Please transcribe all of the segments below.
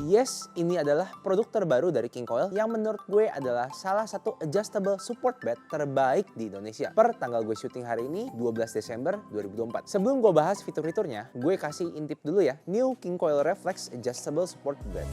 Yes, ini adalah produk terbaru dari King Coil yang menurut gue adalah salah satu adjustable support bed terbaik di Indonesia per tanggal gue syuting hari ini 12 Desember 2024. Sebelum gue bahas fitur-fiturnya, gue kasih intip dulu ya, New King Coil Reflex Adjustable Support Bed.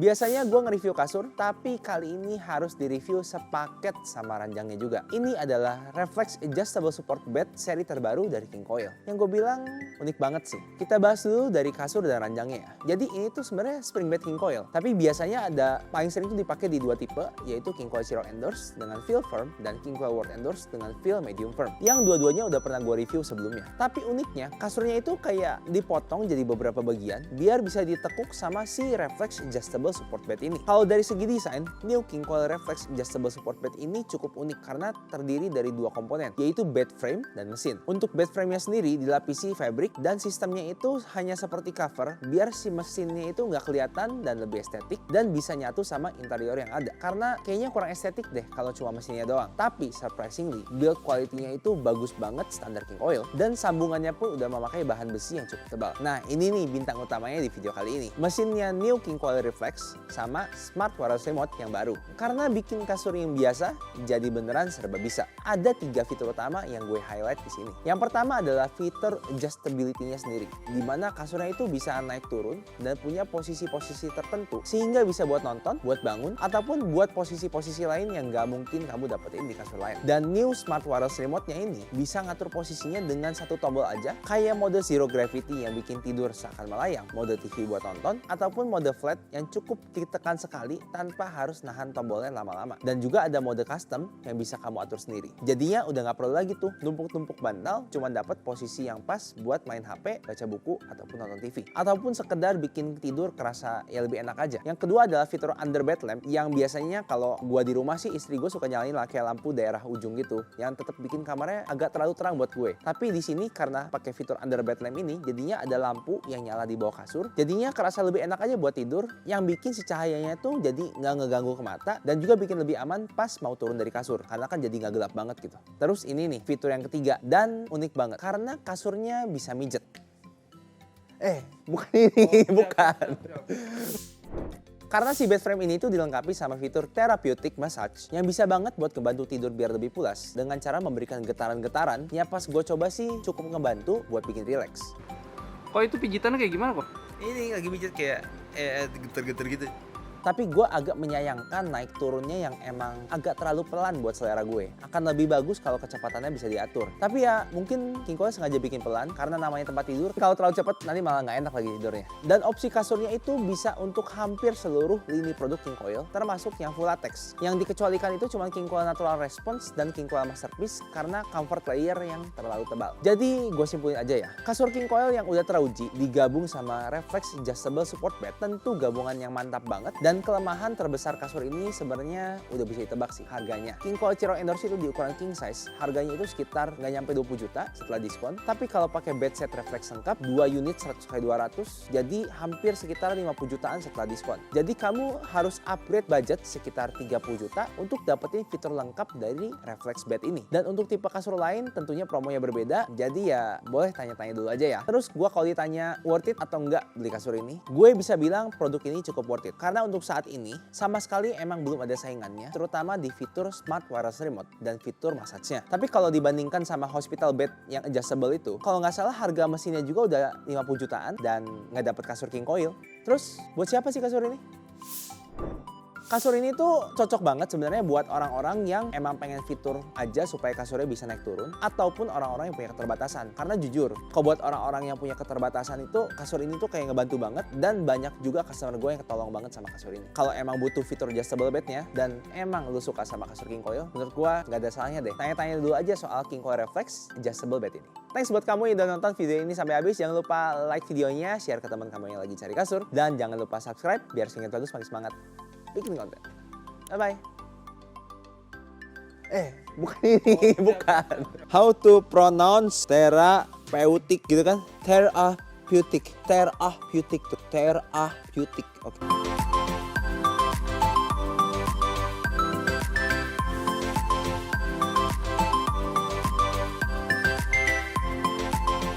Biasanya gue nge-review kasur, tapi kali ini harus di-review sepaket sama ranjangnya juga. Ini adalah Reflex Adjustable Support Bed seri terbaru dari King Coil. Yang gue bilang unik banget sih. Kita bahas dulu dari kasur dan ranjangnya ya. Jadi ini tuh sebenarnya spring bed King Coil. Tapi biasanya ada paling sering tuh dipakai di dua tipe, yaitu King Coil Zero Endorse dengan feel firm dan King Coil World Endorse dengan feel medium firm. Yang dua-duanya udah pernah gue review sebelumnya. Tapi uniknya kasurnya itu kayak dipotong jadi beberapa bagian biar bisa ditekuk sama si Reflex Adjustable Support Bed ini. Kalau dari segi desain, New King Coil Reflex Adjustable Support Bed ini cukup unik karena terdiri dari dua komponen, yaitu bed frame dan mesin. Untuk bed frame-nya sendiri dilapisi fabric dan sistemnya itu hanya seperti cover biar si mesinnya itu nggak kelihatan dan lebih estetik dan bisa nyatu sama interior yang ada. Karena kayaknya kurang estetik deh kalau cuma mesinnya doang. Tapi surprisingly, build quality-nya itu bagus banget standar King Coil dan sambungannya pun udah memakai bahan besi yang cukup tebal. Nah, ini nih bintang utamanya di video kali ini. Mesinnya New King Coil Reflex sama Smart Wireless Remote yang baru. Karena bikin kasur yang biasa jadi beneran serba bisa. Ada 3 fitur utama yang gue highlight di sini. Yang pertama adalah fitur adjustability-nya sendiri, di mana kasurnya itu bisa naik turun dan punya posisi-posisi tertentu sehingga bisa buat nonton, buat bangun, ataupun buat posisi-posisi lain yang nggak mungkin kamu dapetin di kasur lain. Dan New Smart Wireless Remote-nya ini bisa ngatur posisinya dengan satu tombol aja, kayak mode Zero Gravity yang bikin tidur seakan melayang, mode TV buat nonton, ataupun mode flat yang cukup ditekan sekali tanpa harus nahan tombolnya lama-lama. Dan juga ada mode custom yang bisa kamu atur sendiri. Jadinya udah nggak perlu lagi tuh numpuk-numpuk bantal, cuma dapat posisi yang pas buat main HP, baca buku, ataupun nonton TV. Ataupun sekedar bikin tidur kerasa ya lebih enak aja. Yang kedua adalah fitur under bed lamp yang biasanya kalau gua di rumah sih istri gue suka nyalain lah kayak lampu daerah ujung gitu yang tetap bikin kamarnya agak terlalu terang buat gue. Tapi di sini karena pakai fitur under bed lamp ini jadinya ada lampu yang nyala di bawah kasur. Jadinya kerasa lebih enak aja buat tidur yang bikin si cahayanya tuh jadi nggak ngeganggu ke mata dan juga bikin lebih aman pas mau turun dari kasur karena kan jadi nggak gelap banget gitu. Terus ini nih fitur yang ketiga dan unik banget karena kasurnya bisa mijet. Bukan ini, bukan. Karena si bed frame ini tuh dilengkapi sama fitur therapeutic massage yang bisa banget buat ngebantu tidur biar lebih pulas dengan cara memberikan getaran-getaran yang pas gue coba sih cukup ngebantu buat bikin relax. Kok itu pijitannya kayak gimana kok? Ini lagi pijat kayak geter-geter gitu. Tapi gue agak menyayangkan naik turunnya yang emang agak terlalu pelan buat selera gue. Akan lebih bagus kalau kecepatannya bisa diatur. Tapi ya mungkin King Coil sengaja bikin pelan karena namanya tempat tidur. Kalau terlalu cepat nanti malah nggak enak lagi tidurnya. Dan opsi kasurnya itu bisa untuk hampir seluruh lini produk King Coil, termasuk yang full latex. Yang dikecualikan itu cuma King Coil Natural Response dan King Coil Masterpiece karena comfort layer yang terlalu tebal. Jadi gue simpulin aja ya. Kasur King Coil yang udah teruji digabung sama Reflex Adjustable Support Bed tentu gabungan yang mantap banget. Dan kelemahan terbesar kasur ini sebenarnya udah bisa ditebak sih harganya. King Coil Zero Endorse itu di ukuran king size, harganya itu sekitar nggak nyampe 20 juta setelah diskon. Tapi kalau pakai bed set reflex lengkap, 2 unit 100x200, jadi hampir sekitar 50 jutaan setelah diskon. Jadi kamu harus upgrade budget sekitar 30 juta untuk dapetin fitur lengkap dari reflex bed ini. Dan untuk tipe kasur lain tentunya promonya berbeda, jadi ya boleh tanya-tanya dulu aja ya. Terus gua kalau ditanya worth it atau enggak beli kasur ini, gue bisa bilang produk ini cukup worth it. Karena untuk saat ini sama sekali emang belum ada saingannya, terutama di fitur Smart Wireless Remote dan fitur massage-nya. Tapi kalau dibandingkan sama hospital bed yang adjustable itu, kalau nggak salah harga mesinnya juga udah 50 jutaan dan nggak dapet kasur King Coil. Terus buat siapa sih kasur ini? Kasur ini tuh cocok banget sebenarnya buat orang-orang yang emang pengen fitur aja supaya kasurnya bisa naik turun, ataupun orang-orang yang punya keterbatasan. Karena jujur, kalau buat orang-orang yang punya keterbatasan itu kasur ini tuh kayak ngebantu banget dan banyak juga customer gue yang ketolong banget sama kasur ini. Kalau emang butuh fitur adjustable bednya dan emang lu suka sama kasur King Coil, menurut gue nggak ada salahnya deh. Tanya-tanya dulu aja soal King Coil Reflex adjustable bed ini. Thanks buat kamu yang udah nonton video ini sampai habis. Jangan lupa like videonya, share ke teman kamu yang lagi cari kasur, dan jangan lupa subscribe biar semakin bagus makin semangat bikin konten. Bye-bye. Bukan ini, bukan. How to pronounce therapeutic? Therapeutic gitu kan. Therapeutic tuh. Therapeutic. Oke.